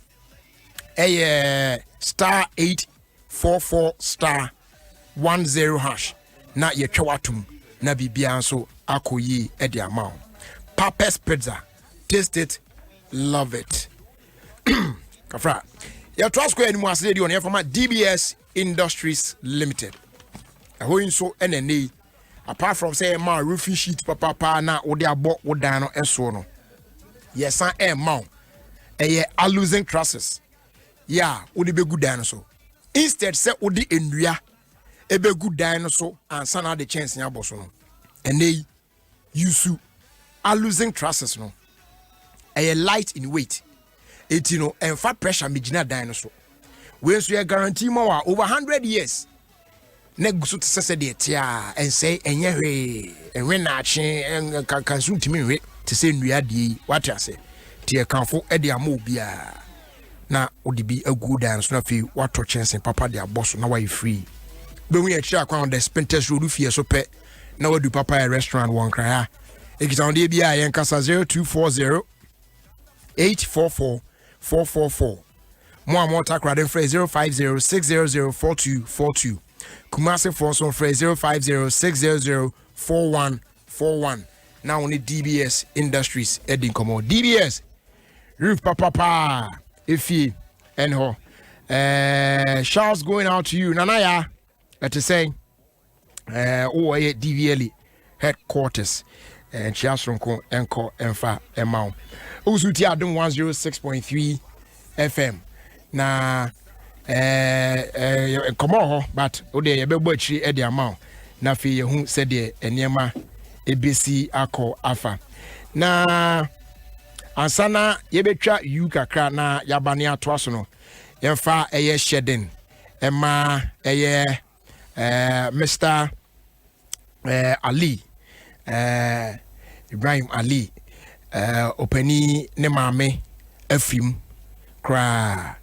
C: *844*10# na ye twawatum na bibia so akoyi e de amount. Papa's Pizza. Taste it, love it. Kafra. Ya trust ko enimu ase di on ye from DBS Industries Limited. Ahoyin so NNA. Apart from say ma roofing sheet papa na ode abo wodan no eso no yes an ma e are losing trusses yeah ode be good dan so instead say ode enua e be good dan no so ansa na the chance nya boso no ene yusu are losing trusses no e light in weight it you know and fat pressure me gina dan no so we so guarantee more over 100 years na gusu to say de tia and say enye hwe enwe na ache kan so ntimi hwe to say nuade what I say tie kanfo e de ama obia na odibi agu dance na fi wato chense papa de aboso na why free be we akira kwa the Spinters road fie so pe na wadu papa a restaurant won kra ekita on de bia yen kasa 0240 844 444 mo takra den phrase 0506004242 Kumasi Fonson phrase 0506004141 now on the DBS Industries Edding Komo DBS Roof Papa Ify and ho shouts going out to you Nanaya to say DVL headquarters and Chiasronko Enko Enfa Emau Usuti Adom 106.3 FM na come on but ode ye be bochi e de amount na fi ye hu se de enema ebesi akọ afa na ansana ye betwa yu kakra na yabane ato aso no yemfa eye shedding ema eye Mr. Ali Ibrahim Ali opani ne maame afim kra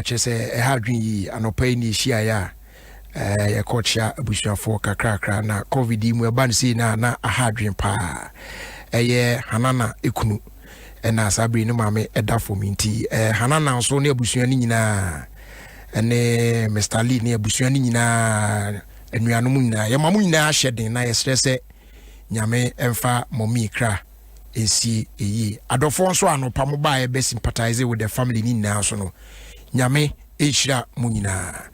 C: chese hadwin yi anopai ni hia ya ya kocha abusuafo kakra na covid mu eba nsi na ahadwin pa hanana ekunu na sabri ne maame eda fominti hanana so ne abusuani nyina ene Mr. Lee ne abusuani nyina enuanom nyina ya mamu nyina ahyeden na yestrese nyame emfa momi kra esi eyi adofo nso anopa mo ba e be sympathize with the family ni na so no nyame eshira munyina.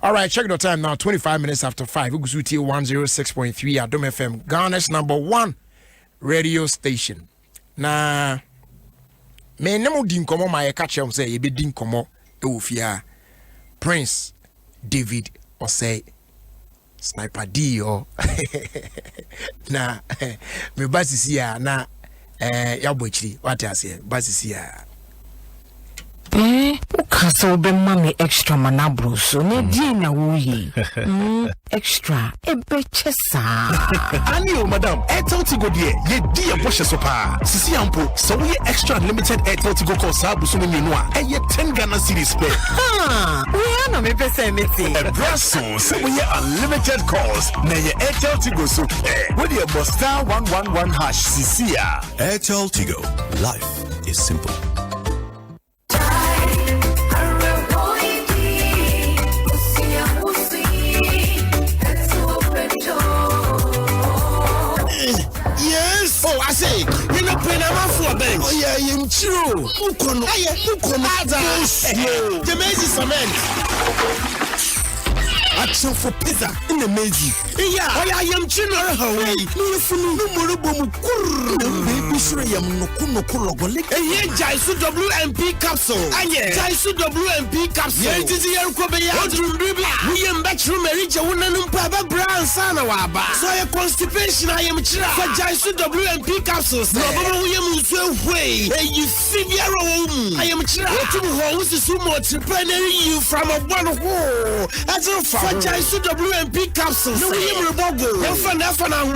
C: All right, check the time now, 25 minutes after 5. Ugusuti 106.3 Adom FM, Ghana's #1 radio station. Na me nemo din komo ma ye catch am say ye be din komo e ofia Prince David Osei Sniper D o na me basisi ya na ya bochiri what I say basisi ya
E: Ukaso be mami extra manabro so ne di na wuyi. Extra ebe chesa.
F: Ani o madam, Airtel Tigo die ye di e boshe so pa. Sisi ampo, so we extra unlimited Airtel Tigo call sabu so me no a. Eye 10 Ghana cedis per.
E: Ha, we na me pese meti.
F: E braso, so we unlimited calls. Na ye Airtel Tigo so with your star 111 hash sisi ya.
G: Airtel Tigo, life is simple.
F: Yes. Oh, I say, you know, pay them for a bank. Oh, yeah, I'm true. Mukono. The Mazy cement. Action for pizza in the Mazy. Yeah, I am Chinara Hawaii. No more baby, sure, I'm no kuno. And Jaisu WMP capsule. And Jaisu WMP capsule. Yeah, it is here. We am back from Marija Wunanum Brown Sanawaba. So I constipation, I am Chira. For Jaisu WMP capsules. No, William so way. You see, I am Chira. Who is so much preparing you from a one hole. That's a for Jaisu WMP capsules. No, we am Bogo. No fun, on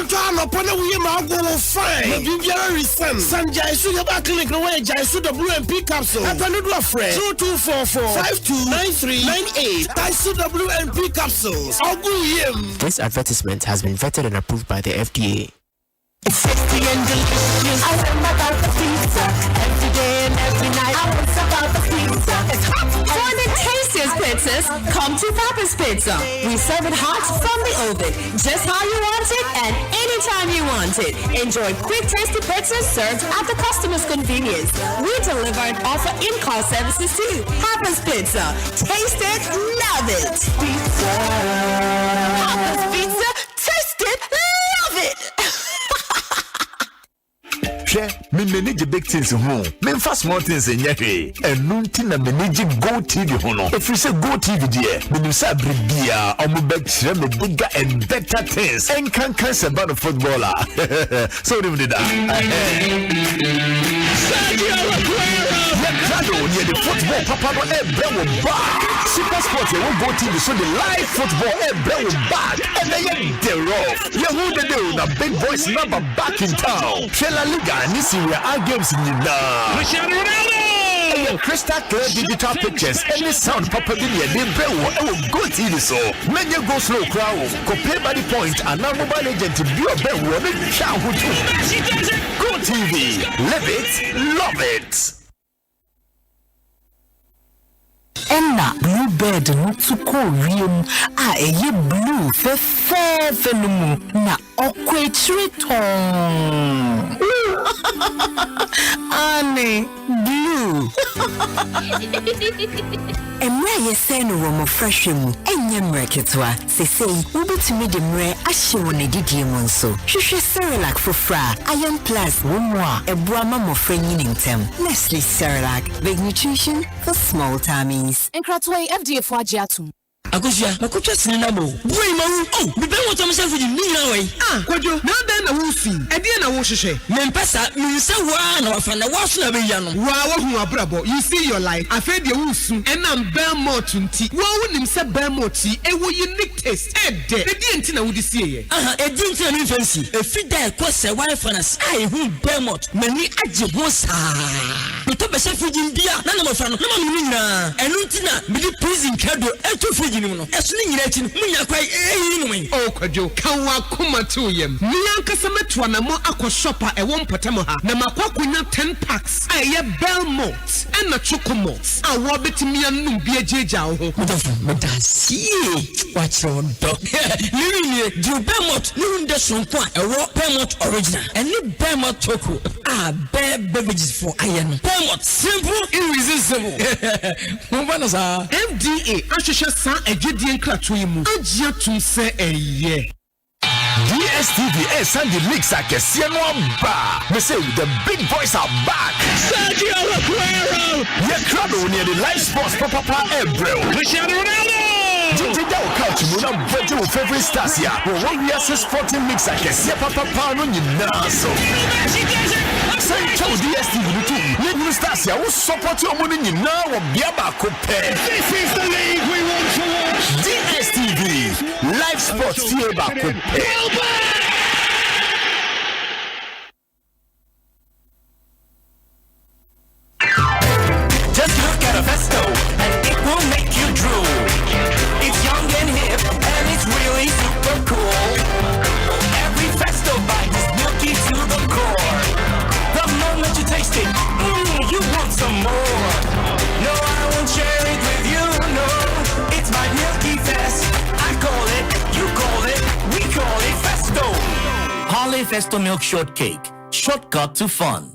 F: time upon a William go fine. You are recent. San Jaisu clinic away Jaisu WMP capsule. I've got a friend. 2244 529398. Jaisu WMP capsules. I'll go him.
H: This advertisement has been vetted and approved by the FDA.
I: It's tasty and delicious. I am about the pizza. Every day and every night. I was about the pizza. It's hot.
J: For the tastiest pizzas, come to Papa's Pizza. We serve it hot from the oven, just how you want it and anytime you want it. Enjoy quick, tasty pizzas served at the customer's convenience. We deliver and offer in-car services too. Papa's Pizza. Taste it, love it.
I: Pizza.
J: Papa's Pizza. Taste it, love it.
F: Me manage big things home. Me fast small things in yahe. And nunti na manage Go TV hono. If you say Go TV dear, me you say bribia or me bet me bigger and better things. And can about the footballer. So we did that. Sergio Aguero.
K: the football papa no ebrewo back. Super Sports you won't go TV so the live football ebrewo back. And then the rough. You who the do the big boys number back in town. Shella Liga and Serie A games in the Cristiano Ronaldo. Crystal clear digital pictures and the sound papa video they brewo go TV so. Many go slow crowd. Go play by the point and now mobile agent to be a brewo no childhood. Go TV. Live it, love it.
E: Enna bluebird no to Korean ye blue fe no mu na okwetriton. Annie blue. Emra yese no wo mo fresh mu enye mreketwa sesei ubetumi de mre ahye won didie mu nso hwehwe Cerelac fofra Iron Plus wo mo a eboa ma mo frenyi ntem Nestle Cerelac big nutrition for small tummies.
J: Enkratwe FDA for agiatum.
F: Akosia, makotwa sini na bo. Boy mawu. Oh, bi be won to me say for ni na we.
L: Kwadwo, na ben na wo fi. E de na wo hwehwe.
F: Me mpesa, me say wa na wafa na wo so na be ya no.
L: Wa wo hu abrabo. You see your life. Afa de wo su. Enam ben mo tunti. Wo wonim se ben mo ti. E wo unique taste. E de. E di enti na wo di sie ye.
F: E di enti na me fancy. E fi da ko se wa fa na sai hu ben mo. Mani age ho sa. Me to be se fi jin bia. Na mo fa no. Na mo nyina. Enu enti na me di prison kado. E to fi no esuni nyina echi munya kwai no men
L: o kwadwo kan wa kuma to yem mianka se meto na mo akọ shopper e won potem ha na makwakunya 10 packs aye Belmont and na Chocomalt a wo betimi anum bia jeja ho
F: medasi watch on dog ni du Belmont ni nde sonko a e wo Belmont original and ni Belmont Choco beverages for iron Belmont simple irresistible mo sa
L: FDA ahwehwe san agedie nkratwe mu agia tun se eye
K: DSTV and the mix akese no aba. Me say the big boys are back.
F: Sergio Aguero.
K: Yeah, crowd near the live sports papa April.
F: Cristiano Ronaldo.
K: Jinja couch mo na bejo favorite stars ya. Wo we are sporting mix akese papa no nyina so. Say to DSTV too. New stars ya wo support your money nyina wo bia ba ko pe.
F: This is the league we want to watch.
K: DSTV live sports tie ba ko pe.
I: Just look at a Festo and it will make you drool. It's young and hip and it's really super cool. Every Festo bite is milky to the core. The moment you taste it, you want some more. No, I won't share it with you, no. It's my Milky Fest. I call it, you call it, we call it Festo.
M: Harley Festo Milk Shortcake. Shortcut to fun.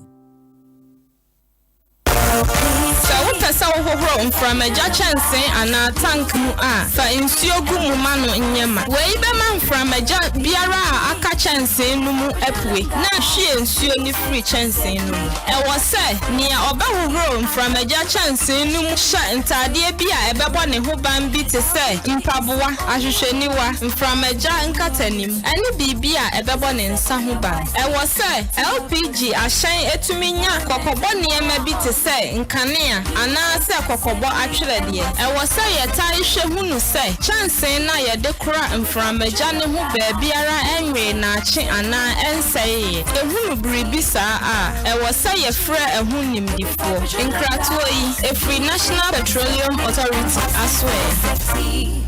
J: Pesa hohoro from a jachanse and a tank mu a fa insuo gu mu ma no nyema we be man from a biara aka chanse no mu epwe na hwe insuo ni free chanse no e wo se nia oba hohoro from a jachanse no mu sha ntade bia e bebo ne ho ban bi te se impaboa ahwehweniwa from a ja nkatanim ani bibia e bebo ne nsa ho ban e wo se LPG ahyan etumi nya kokobo niema bi te se nkanea ana se kokobo atwerede e wo se ye tai hwe hunu se chance na ye de kora mframaja ne ho ba biara enwe na ache ana enseye e hunu bribisa a e wo se ye frɛ ehunim difo nkrato yi e free National Petroleum Authority aswe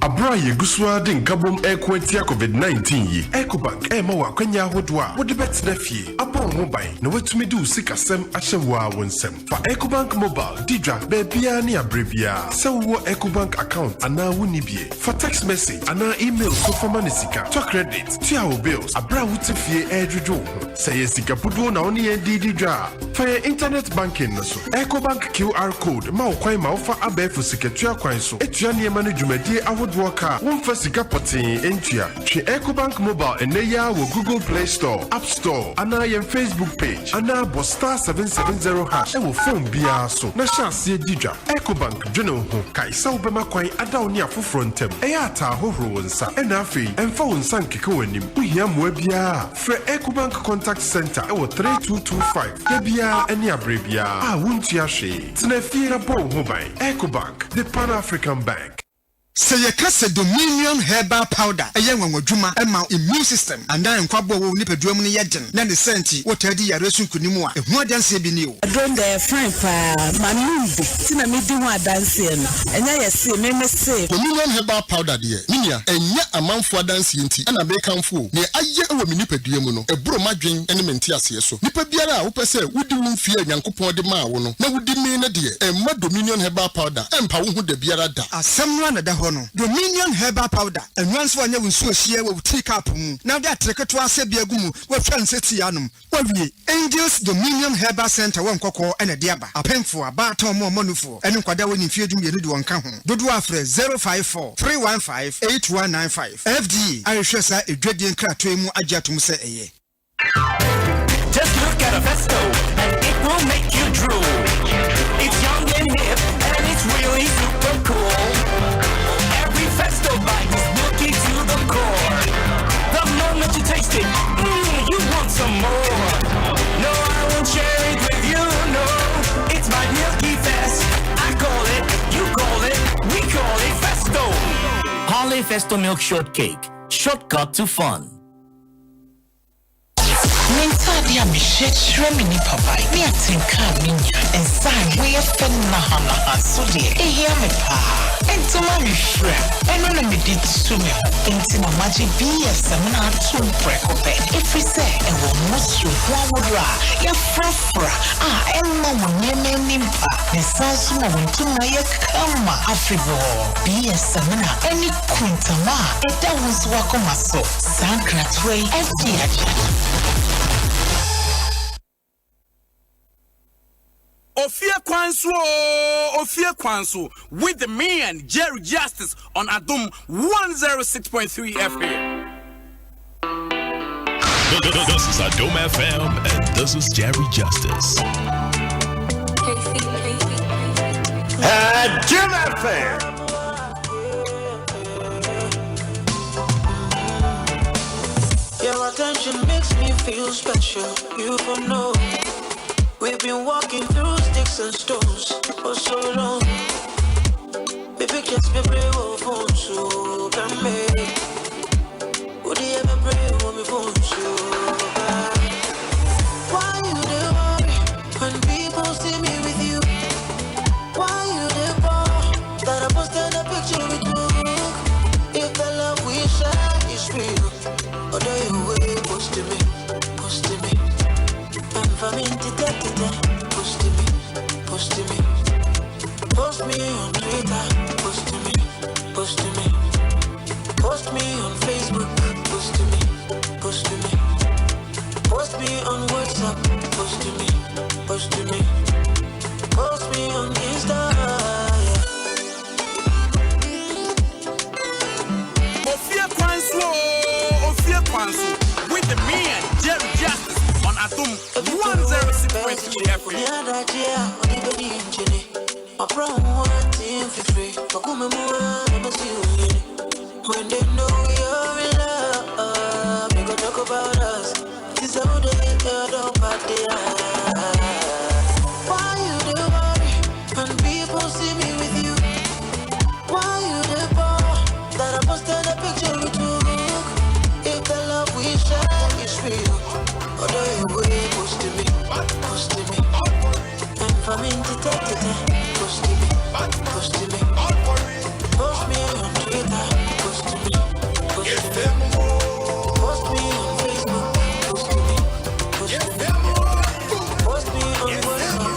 N: Abra yeguswa de nkabom ekwatia COVID-19 yi Ecobank ma wa kwanya hodo a wode betena fie abon ho ban na watumi de usikasem ahyewa wonsem fa Ecobank mobile didra bebia ne abrebia se wo Ecobank account ana woni bie fa text message ana email so for manisika to credit to our bills abra wutifie edwodwo se yesika podo na oni didra fa internet banking no so Ecobank QR code ma okwan ma ofa abefu siketua kwan so etua ne ma no dwumadie Walker, one for Sikapotin, Entia, Ecobank Mobile, and Neya will Google Play Store, App Store, and I am Facebook page, and now Bosta 770 hash, and will phone Bia so. Nasha see Dija, Ecobank, General Kaisa Obama Quai, Adaunia for frontem, Eata Horo and Sa, and Afi, and phone San Kiko and him, we am Webia, for Ecobank Contact Center, our 3225, Debia bia any abribia. Wuntia she. Tnefia bo hobai. EcoBank, the Pan-African Bank.
O: Say ye kase Dominion herbal powder. Eye nwanwadwuma ema immune system. Andan kwabo wo nipadwam ne yeden. Na ne senti wotadi yare sunkunimu a. Ehu adanse bi ni o.
P: Don the friend pa manumbi. Tina me di ho adanse no. Enya ye se me se.
Q: Dominion herbal powder de. Minia enya amanfo adanse nti. Ana be kanfo. Ne aye ewo me nipadwam no. Eburo madwen ene menti ase so. Nipa biara a wo pese wudi wo mfie nyankopon de ma wo no. Na wudi me ne de. Emma Dominion herbal powder. Empa wo hu de biara da.
O: Asem no na da Dominion herbal powder. And once one you will so share with tea cup. Now that trick to us a biagumu, what fancy yanum. What we Angels Dominion Herbal Center one cocoa and a diaba. A pen for a bar more money for and Quadawan in fear you do one count. Do 054 315 8195. FD I assure a dreading crack to him ajatum say.
I: Just look at a Festo and it will make you drool. It's young and hip and it's really super cool. Every Festo bite is milky to the core. The moment you taste it, you want some more. No, I won't share it with you, no. It's my Milky Fest. I call it, you call it, we call it Festo.
M: Holly Festo Milk Shortcake. Shortcut to fun.
R: Mintadia Michelle Mini Papa, me at Tinka Minya, and sign we have been Nahana, so dear, hear me pa, and to my shrimp, and when I did to me, into my magic BS, and not to break up it. If we say, and we'll most you, one would ra, your frafra, and mama, near me nimpa, the sounds of to my kama, Afribo, BS, and any quintama, and that was welcome my soul, Sankrat way, FD.
A: Ofie Kwanso with me and Jerry Justice on Adom 106.3 FM.
G: This is Adom FM and this is Jerry Justice.
K: Adom FM.
S: Your attention makes me feel special. You don't know. We've been walking through sticks and stones for so long. Baby, just be brave for so can make. Would you ever pray for me for so? Why you do worry when people see me with you? Why you do ball that I posted a picture with you? If the love we share is real, or do you wait, post to me? I'm into that today. Post me on Twitter, post me on Facebook, post me on WhatsApp, post me on Insta.
A: Ofie Kwanso with the me and Jerry Justice on Adom 106.3 FM. My brown one team for free. When they know you're in love, they go talk about us. This all day, don't party. Why you do worry when people see me with you? Why you do ball that I posted a picture with you? If the love we share is real, or do you wait, post to me? And for me to take it. Post me on Twitter, post me on Facebook, post me on
G: WhatsApp.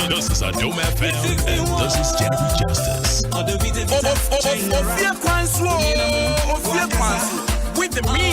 G: This is Adom FM and this is Jerry Justice.
A: Ofie Kwanso with me